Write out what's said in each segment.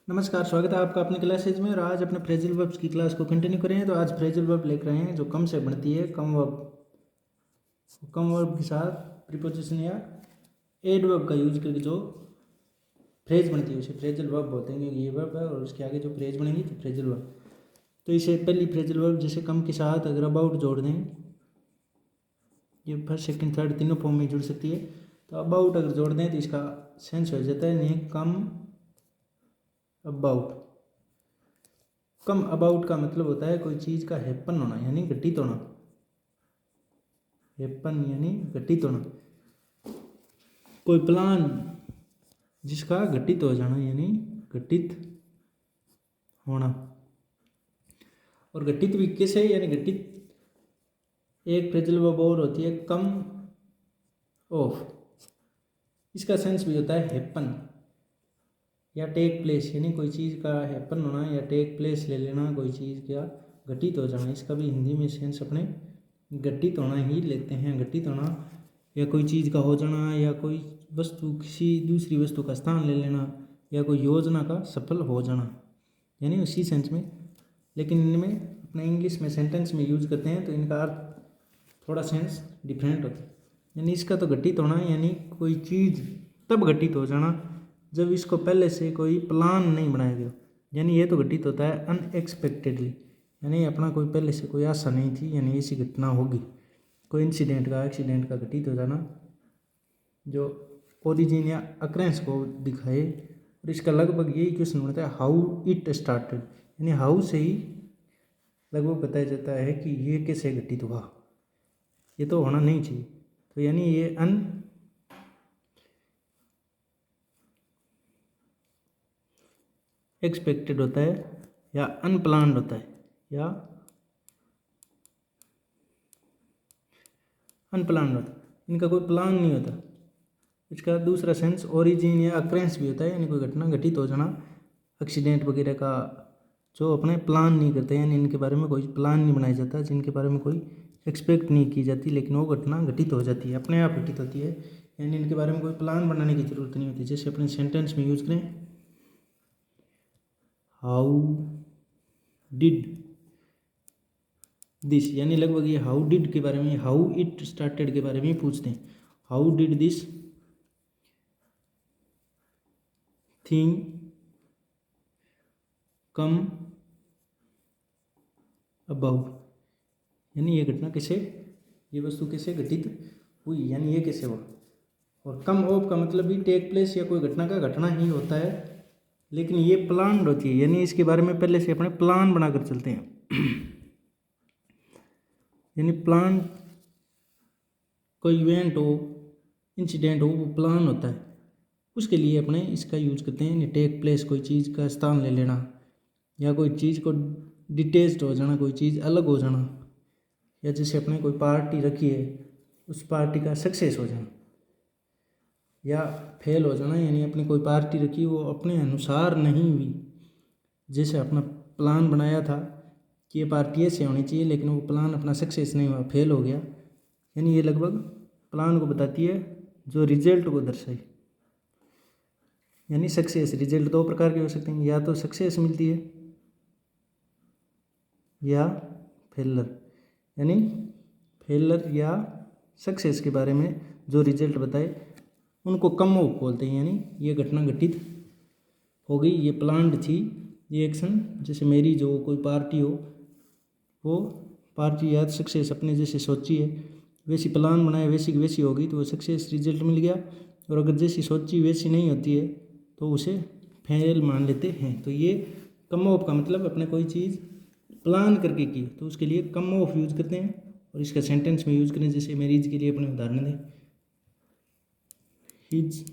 नमस्कार, स्वागत है आपका अपनी क्लासेज में। और आज अपने फ्रेजल वर्ब्स की क्लास को कंटिन्यू करें। तो आज फ्रेजल वर्ब लेकर रहे हैं जो कम से बनती है, कम वर्ब के साथ प्रीपोजिशन या एड वर्ब का यूज करके जो फ्रेज बनती है उसे फ्रेजल वर्ब बोलते हैं, क्योंकि ये वर्ब है और उसके आगे जो फ्रेज बनेगी तो फ्रेजल वर्ब। तो इसे पहली फ्रेजल वर्ब जैसे कम के साथ अगर अबाउट जोड़ दें, ये फर्स्ट सेकंड थर्ड तीनों फॉर्म में जुड़ सकती है। तो अबाउट अगर जोड़ दें तो इसका सेंस हो जाता है नहीं कम अबाउट। कम अबाउट का मतलब होता है कोई चीज़ का हैपन होना यानी घटित होना। हैपन यानी घटित होना, कोई प्लान जिसका घटित हो जाना यानी घटित होना। और घटित भी कैसे यानी घटित एक फ्रेजल वर्ब और होती है कम ऑफ, इसका सेंस भी होता है हैपन या टेक प्लेस, यानी कोई चीज़ का हैपन होना या टेक प्लेस ले लेना, कोई चीज़ का घटित हो जाना। इसका भी हिंदी में सेंस अपने घटित होना ही लेते हैं। घटित होना या कोई चीज़ का हो जाना या कोई वस्तु किसी दूसरी वस्तु का स्थान ले लेना या कोई योजना का सफल हो जाना, यानी उसी सेंस में। लेकिन इनमें अपने इंग्लिश में सेंटेंस में यूज करते हैं तो इनका अर्थ थोड़ा सेंस डिफरेंट होता है। यानी इसका तो घटित होना यानी कोई चीज़ तब घटित हो जाना जब इसको पहले से कोई प्लान नहीं बनाया गया, यानी ये तो घटित होता है अनएक्सपेक्टेडली, यानी अपना कोई पहले से कोई आशा नहीं थी, यानी ऐसी घटना होगी। कोई एक्सीडेंट का घटित हो जाना जो ओरिजिन या अक्रेंस को दिखाए। और इसका लगभग यही क्वेश्चन बनता है हाउ इट स्टार्टेड, यानी हाउ से ही लगभग बताया जाता है कि ये कैसे घटित हुआ, ये तो होना नहीं चाहिए। तो यानी ये एक्सपेक्टेड होता है या अनप्लान्ड होता है या अनप्लान्ड होता है, इनका कोई प्लान नहीं होता। इसका दूसरा सेंस ओरिजिन या अक्रेंस भी होता है, यानी कोई घटना घटित हो जाना, एक्सीडेंट वगैरह का जो अपने प्लान नहीं करते, यानी इनके बारे में कोई प्लान नहीं बनाया जाता, जिनके बारे में कोई एक्सपेक्ट नहीं की जाती, लेकिन वो घटना घटित हो जाती है, अपने आप घटित होती है, यानी इनके बारे में कोई प्लान बनाने की ज़रूरत नहीं होती। जैसे अपने सेंटेंस में यूज करें हाउ डिड दिस, यानी लगभग ये हाउ डिड के बारे में, हाउ इट स्टार्टेड के बारे में पूछते हैं। How did this thing come about, यानी ये घटना कैसे, ये वस्तु कैसे घटित हुई, यानी ये कैसे हुआ। और कम ऑफ का मतलब भी टेक प्लेस या कोई घटना का घटना ही होता है, लेकिन ये प्लान्ड होती है, यानी इसके बारे में पहले से अपने प्लान बनाकर चलते हैं। यानी प्लान कोई इवेंट हो, इंसिडेंट हो, वो प्लान होता है, उसके लिए अपने इसका यूज करते हैं। यानी टेक प्लेस कोई चीज़ का स्थान ले लेना या कोई चीज़ को डिटेच्ड हो जाना, कोई चीज़ अलग हो जाना, या जैसे अपने कोई पार्टी रखी है उस पार्टी का सक्सेस हो जाना या फेल हो जाना, यानी अपनी कोई पार्टी रखी वो अपने अनुसार नहीं हुई, जैसे अपना प्लान बनाया था कि ये पार्टी ऐसे होनी चाहिए, लेकिन वो प्लान अपना सक्सेस नहीं हुआ, फेल हो गया, यानी ये लगभग प्लान को बताती है जो रिजल्ट को दर्शाए। यानी सक्सेस रिजल्ट दो प्रकार के हो सकते हैं, या तो सक्सेस मिलती है या फेलर, यानी फेलर या सक्सेस के बारे में जो रिजल्ट बताए उनको कम ऑफ बोलते हैं। यानी ये घटना घटित हो गई, ये प्लान्ड थी, ये एक्शन, जैसे मेरी जो कोई पार्टी हो वो पार्टी या सक्सेस अपने जैसे सोची है वैसी प्लान बनाए वैसी की वैसी होगी तो वो सक्सेस रिजल्ट मिल गया। और अगर जैसी सोची वैसी नहीं होती है तो उसे फेल मान लेते हैं। तो ये कम ऑफ का मतलब अपने कोई चीज़ प्लान करके की तो उसके लिए कम ऑफ यूज करते हैं, और इसका सेंटेंस में यूज करें। जैसे मैरिज के लिए अपने उदाहरण दें, हिज,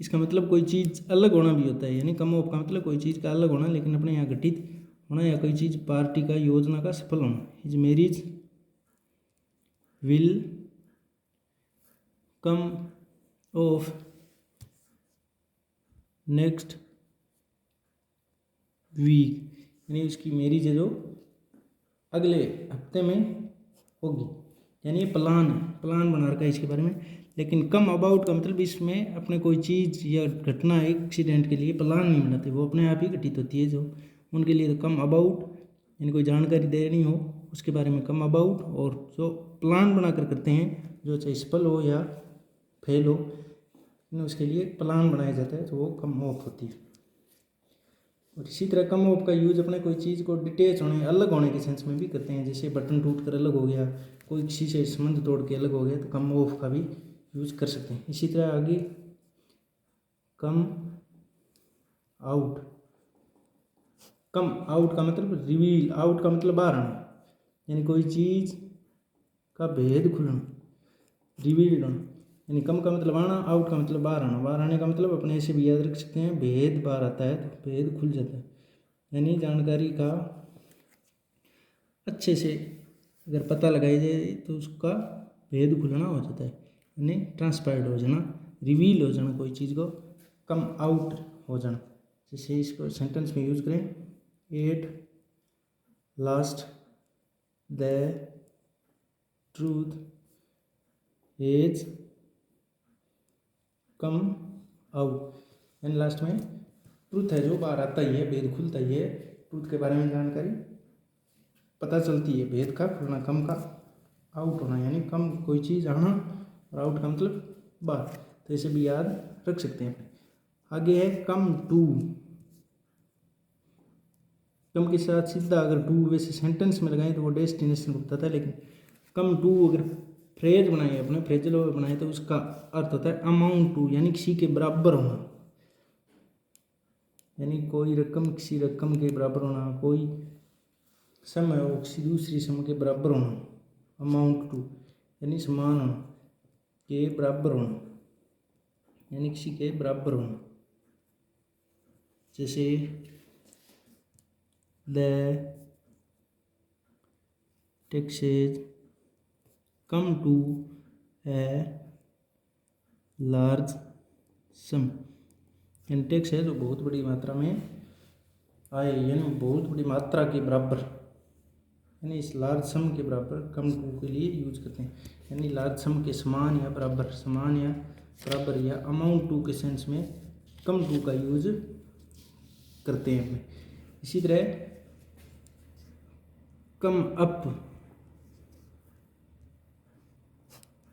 इसका मतलब कोई चीज़ अलग होना भी होता है, यानी कम ऑफ का मतलब कोई चीज़ का अलग होना, लेकिन अपने यहाँ घटित होना या कोई चीज़ पार्टी का योजना का सफल होना। His marriage will come off next week, यानी उसकी मैरिज है जो अगले हफ्ते में होगी, यानी ये प्लान है, प्लान बना रखा है इसके बारे में, लेकिन कम अबाउट का मतलब इसमें अपने कोई चीज़ या घटना एक्सीडेंट के लिए प्लान नहीं बनाते, वो अपने आप ही घटित होती है जो उनके लिए। तो कम अबाउट यानी कोई जानकारी देनी हो उसके बारे में कम अबाउट, और जो प्लान बनाकर करते हैं जो चाहे सफल हो या फेल हो उसके लिए प्लान बनाया जाता है, तो वो कम ऑफ होती है। और इसी तरह कम ऑफ का यूज अपने कोई चीज़ को डिटेच होने अलग होने के सेंस में भी करते हैं, जैसे बटन टूट कर अलग हो गया, कोई किसी से संबंध तोड़ के अलग हो गया, तो कम ऑफ का भी यूज कर सकते हैं। इसी तरह आगे कम आउट, कम आउट का मतलब रिवील, आउट का मतलब बाहर आना, यानी कोई चीज़ का भेद खुलना, रिवील्ड होना। यानी कम का मतलब आना, आउट का मतलब बाहर आना। बाहर आने का मतलब अपने से भी याद रख सकते हैं, भेद बाहर आता है तो भेद खुल जाता है, यानी जानकारी का अच्छे से अगर पता लगाया जाए तो उसका भेद खुलना हो जाता है, यानी ट्रांसपायर्ड हो जाना, रिवील हो जाना कोई चीज़ को, कम आउट हो जाना। जैसे इसको सेंटेंस में यूज करें, at last the truth is come out, यानी लास्ट में ट्रूथ है जो बाहर आता ही है, भेद खुलता ही है, ट्रूथ के बारे में जानकारी पता चलती है, भेद का खुलना, कम का आउट होना, यानी कम कोई चीज़ आना और आउट का मतलब बाहर, तो इसे भी याद रख सकते हैं। आगे है कम टू, कम के साथ सीधा अगर टू वैसे सेंटेंस में लगाएं तो वो डेस्टिनेशन बताता है, लेकिन कम टू अगर फ्रेज बनाए अपने फ्रेजल वर्ब बनाए तो उसका अर्थ होता है अमाउंट टू, यानी किसी के बराबर होना, यानी कोई रकम किसी रकम के बराबर होना, कोई समय हो किसी दूसरी समय के बराबर होना, अमाउंट टू यानी समान होना, के बराबर होना यानी किसी के बराबर होना। जैसे the taxes come to a large sum, यानी टैक्स है जो बहुत बड़ी मात्रा में आए, यानी बहुत बड़ी मात्रा के बराबर, यानी इस लार्ज सम के बराबर कम टू के लिए यूज करते हैं, यानी लार्ज सम के समान या बराबर, समान या बराबर या अमाउंट टू के सेंस में कम टू का यूज करते हैं अपने। इसी तरह come up,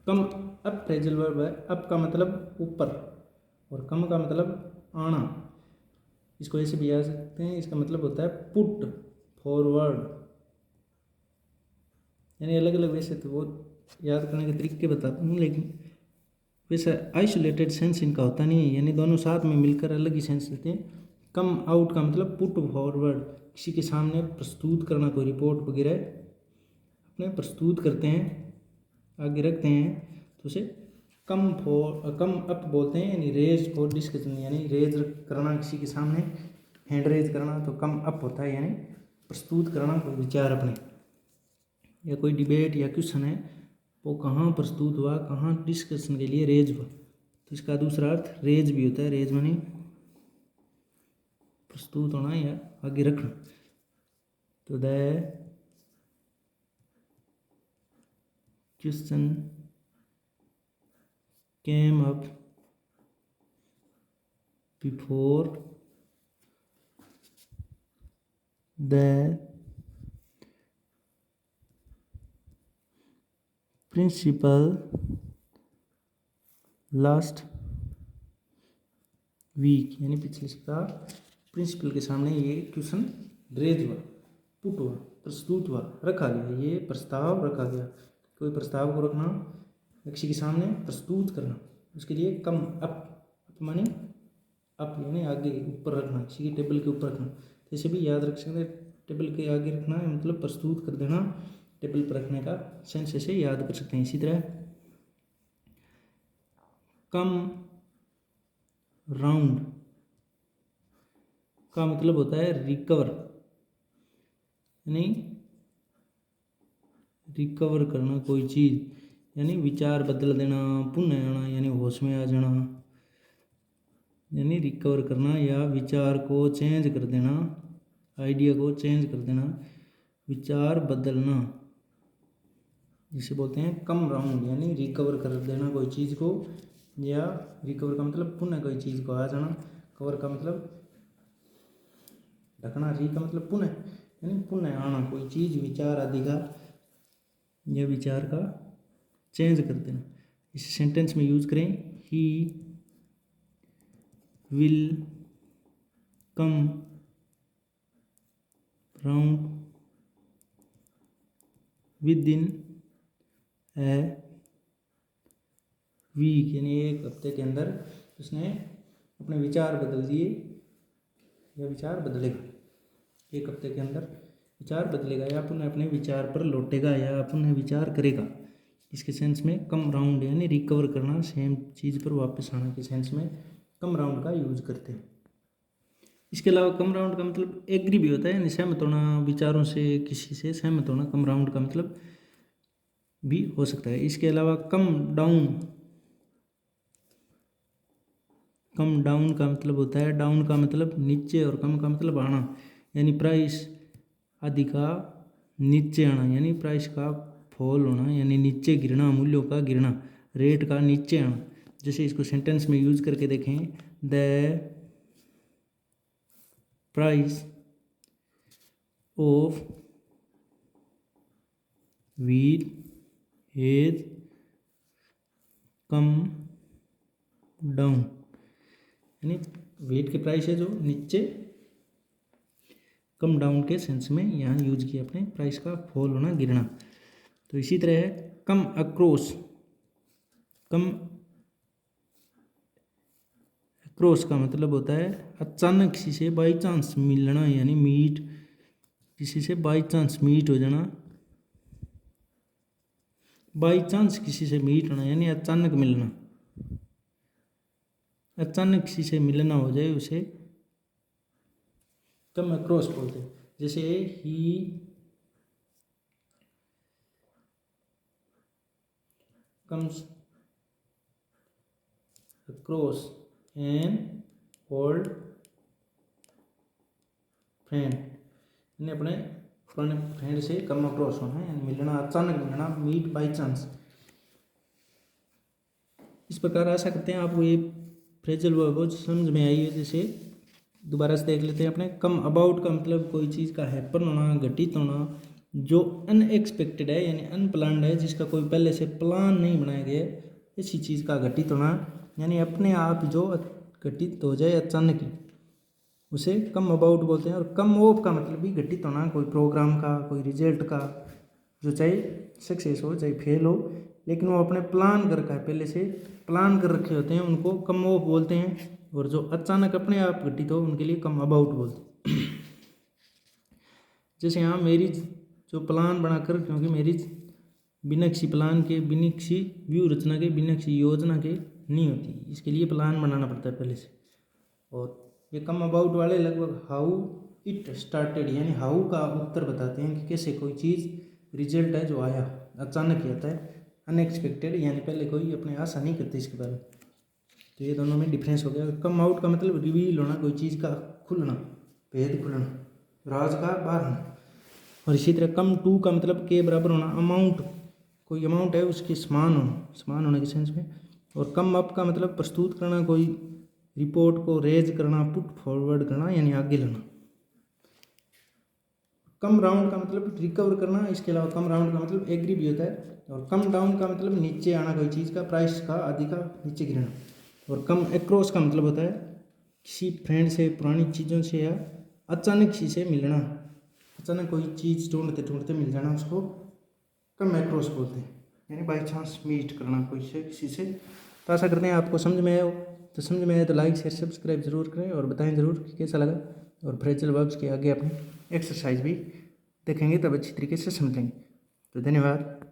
come up phrasal verb है, अप का मतलब ऊपर और कम का मतलब आना, इसको ऐसे भी याद सकते हैं, इसका मतलब होता है पुट फॉरवर्ड, यानी अलग अलग वैसे तो वो याद करने के तरीके बताता हूँ, लेकिन वैसे आइसोलेटेड सेंस इनका होता नहीं है, यानी दोनों साथ में मिलकर अलग ही सेंस देते हैं। कम आउट का मतलब पुट फॉरवर्ड, किसी के सामने प्रस्तुत करना, कोई रिपोर्ट वगैरह अपने प्रस्तुत करते हैं, आगे रखते हैं, तो उसे कम अप बोलते हैं, यानी रेज फॉर डिस्कशन, यानी रेज करना किसी के सामने, हैंड रेज करना तो कम अप होता है, यानी प्रस्तुत करना कोई विचार अपने, या कोई डिबेट या क्वेश्चन है वो कहाँ प्रस्तुत हुआ, कहाँ डिस्कशन के लिए रेज हुआ, तो इसका दूसरा अर्थ रेज भी होता है, रेज माने प्रस्तुत होना या आगे रखना। तो the question came up before the principal last week, यानी पिछले सप्ताह प्रिंसिपल के सामने ये क्वेश्चन रेज हुआ, पुट हुआ, प्रस्तुत हुआ, रखा गया, ये प्रस्ताव रखा गया, कोई प्रस्ताव को रखना किसी के सामने प्रस्तुत करना, उसके लिए कम अप माने अप यानी आगे ऊपर रखना, किसी के टेबल के ऊपर रखना, तो इसे भी याद रख सकते हैं, टेबल के आगे रखना मतलब प्रस्तुत कर देना, टेबल पर रखने का सेंस से याद कर सकते हैं। इसी तरह कम राउंड का मतलब होता है रिकवर, यानी रिकवर करना कोई चीज़, यानी विचार बदल देना, पुनः आना यानी होश में आ जाना, यानी रिकवर करना या विचार को चेंज कर देना, आइडिया को चेंज कर देना, विचार बदलना, जिसे बोलते हैं कम राउंड, यानी रिकवर कर देना कोई चीज़ को, या रिकवर का मतलब पुनः कोई चीज़ को आ जाना, कवर का मतलब ढकना, री का मतलब पुनः, यानी पुनः आना कोई चीज़, विचार आदि का या विचार का चेंज कर देना। इस सेंटेंस में यूज करें, he will come round within a week, यानी एक हफ्ते के अंदर उसने अपने विचार बदल दिए या विचार बदलेगा, एक हफ्ते के अंदर विचार बदलेगा या पुनः अपने विचार पर लौटेगा या पुनः विचार करेगा। इसके सेंस में कम राउंड यानी रिकवर करना, सेम चीज़ पर वापस आना के सेंस में कम राउंड का यूज करते हैं। इसके अलावा कम राउंड का मतलब एग्री भी होता है, यानी सहमत होना, विचारों से किसी से सहमत होना कम राउंड का मतलब भी हो सकता है। इसके अलावा कम डाउन, कम डाउन का मतलब होता है, डाउन का मतलब नीचे और कम का मतलब आना, यानी प्राइस आदि का नीचे आना, यानी प्राइस का फॉल होना, यानी नीचे गिरना, मूल्यों का गिरना, रेट का नीचे आना। जैसे इसको सेंटेंस में यूज करके देखें, the price of wheat has come down, यानी वेट के प्राइस है जो नीचे कम डाउन के सेंस में यहाँ यूज किया अपने, प्राइस का फॉल होना, गिरना। तो इसी तरह है कम अक्रॉस, कम अक्रॉस का मतलब होता है अचानक किसी से बाई चांस मिलना, यानी मीट, किसी से बाई चांस मीट हो जाना, बाई चांस किसी से मीट होना यानी अचानक मिलना, अचानक किसी से मिलना हो जाए उसे कम अक्रॉस बोलते हैं। जैसे he comes across an old friend, यानी अपने पुराने फ्रेंड से कम अक्रॉस होना, यानी मिलना, अचानक मिलना, मीट बाई चांस। इस प्रकार आशा करते हैं आपको ये फ्रेजल वर्ब समझ में आई है। जैसे दोबारा से देख लेते हैं अपने, कम अबाउट का मतलब कोई चीज़ का हैपन होना, घटित होना, जो अनएक्सपेक्टेड है यानी अनप्लान्ड है, जिसका कोई पहले से प्लान नहीं बनाया गया है, इसी चीज़ का घटित होना, यानी अपने आप जो घटित हो जाए अचानक ही, उसे कम अबाउट बोलते हैं। और कम ऑफ का मतलब भी घटित होना, कोई प्रोग्राम का, कोई रिजल्ट का, जो चाहे सक्सेस हो चाहे फेल हो, लेकिन वो अपने प्लान कर रखा है, पहले से प्लान कर रखे होते हैं, उनको कम ऑफ बोलते हैं। और जो अचानक अपने आप घटित हो उनके लिए कम अबाउट बोलते हैं। जैसे यहाँ मैरिज जो प्लान बनाकर, क्योंकि मैरिज बिना किसी प्लान के, बिना किसी व्यू रचना के, बिना किसी योजना के नहीं होती, इसके लिए प्लान बनाना पड़ता है पहले से। और ये कम अबाउट वाले लगभग हाउ इट स्टार्टेड, यानी हाउ का उत्तर बताते हैं कि कैसे कोई चीज़, रिजल्ट है जो आया अचानक ही आता है, अनएक्सपेक्टेड, यानी पहले कोई अपने आशा नहीं करते इसके बारे में। तो ये दोनों में डिफरेंस हो गया। कम आउट का मतलब रिवील होना, कोई चीज़ का खुलना, भेद खुलना, राज का बाहर होना। और इसी तरह कम टू का मतलब के बराबर होना, अमाउंट, कोई अमाउंट है उसके समान होना, समान होने के सेंस में। और कम अप का मतलब प्रस्तुत करना, कोई रिपोर्ट को रेज करना, पुट फॉरवर्ड करना, यानी आगे लाना। कम राउंड का मतलब रिकवर करना, इसके अलावा कम राउंड का मतलब एग्री भी होता है। और कम डाउन का मतलब नीचे आना, कोई चीज़ का, प्राइस का आदि का नीचे गिरना। और कम अक्रॉस का मतलब होता है किसी फ्रेंड से, पुरानी चीज़ों से, या अचानक किसी से मिलना, अचानक कोई चीज़ ढूंढते ढूंढते मिल जाना, उसको कम अक्रॉस बोलते हैं, यानी बाई चांस मीट करना कोई से किसी से। तो आशा करते हैं आपको समझ में आया हो। तो समझ में आया तो लाइक शेयर सब्सक्राइब जरूर करें और बताएं ज़रूर कि कैसा लगा। और फ्रेजल वर्ब्स के आगे अपनी एक्सरसाइज भी देखेंगे, तब अच्छी तरीके से समझेंगे। तो धन्यवाद।